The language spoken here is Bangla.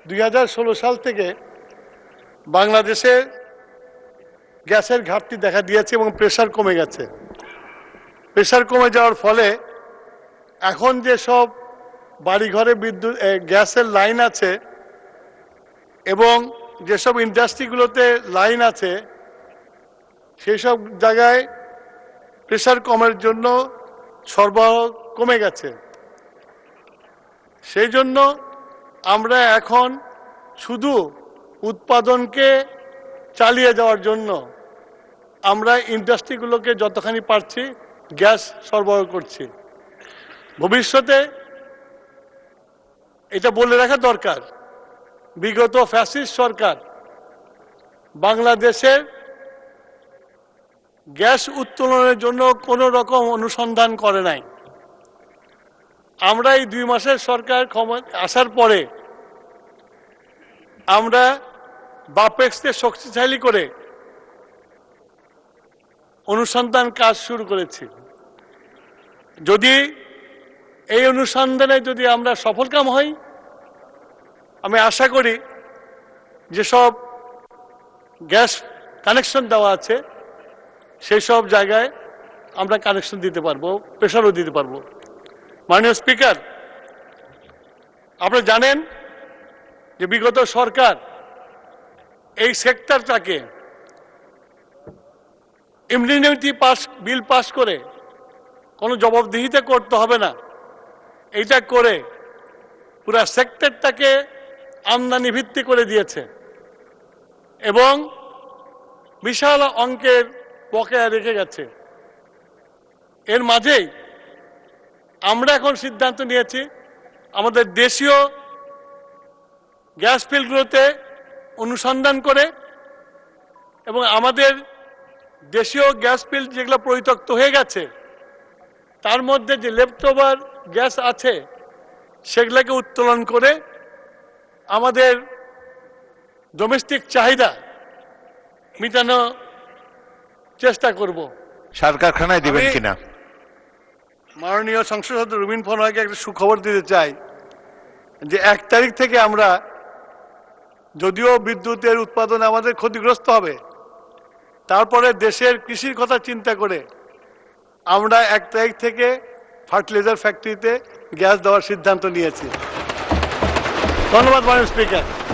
2016 সাল থেকে বাংলাদেশে গ্যাসের ঘাটতি দেখা দিয়েছে এবং প্রেসার কমে গেছে। প্রেসার কমে যাওয়ার ফলে এখন যে সব বাড়িঘরে বিদ্যুৎ গ্যাসের লাইন আছে এবং যেসব ইন্ডাস্ট্রিগুলোতে লাইন আছে সেই সব জায়গায় প্রেসার কমের জন্য সরবরাহ কমে গেছে। সেই জন্য আমরা এখন শুধু উৎপাদনকে চালিয়ে যাওয়ার জন্য আমরা ইন্ডাস্ট্রিগুলোকে যতখানি পারছি গ্যাস সরবরাহ করছি। ভবিষ্যতে এটা বলে রাখা দরকার, বিগত ফ্যাসিস্ট সরকার বাংলাদেশের গ্যাস উত্তোলনের জন্য কোনো রকম অনুসন্ধান করে নাই। আমরা এই 2 মাসের সরকার আসার পরে আমরা বাপেক্সকে শক্তিশালী করে অনুসন্ধান কাজ শুরু করেছি। যদি এই অনুসন্ধানে যদি আমরা সফলকাম হই, আমি আশা করি যেসব গ্যাস কানেকশন দেওয়া আছে সেই সব জায়গায় আমরা কানেকশন দিতে পারবো, প্রেসারও দিতে পারবো। মাননীয় স্পিকার, আপনারা জানেন যে বিগত সরকার এই সেক্টরটাকে ইমিউনিটি বিল পাস করে কোনো জবাবদিহিতা করতে হবে না, এইটা করে পুরা সেক্টরটাকে আমদানি ভিত্তি করে দিয়েছে এবং বিশাল অঙ্কের বকেয়া রেখে গেছে। এর মাঝেই আমরা এখন সিদ্ধান্ত নিয়েছি আমাদের দেশীয় গ্যাস ফিল্ডগুলোতে অনুসন্ধান করে এবং আমাদের দেশীয় গ্যাস ফিল্ড যেগুলো পরিত্যক্ত হয়ে গেছে তার মধ্যে যে লেফটওভার গ্যাস আছে সেগুলোকে উত্তোলন করে আমাদের ডোমেস্টিক চাহিদা মেটানো চেষ্টা করব। সার কারখানায় দিবেন কিনা? মাননীয় সংসদ সদস্য রুবিন ফরহাকে একটা সুখবর দিতে চাই যে 1 তারিখ থেকে আমরা, যদিও বিদ্যুতের উৎপাদন আমাদের ক্ষতিগ্রস্ত হবে, তারপরে দেশের কৃষির কথা চিন্তা করে আমরা 1 তারিখ থেকে ফার্টিলাইজার ফ্যাক্টরিতে গ্যাস দেওয়ার সিদ্ধান্ত নিয়েছি। ধন্যবাদ মাননীয় স্পিকার।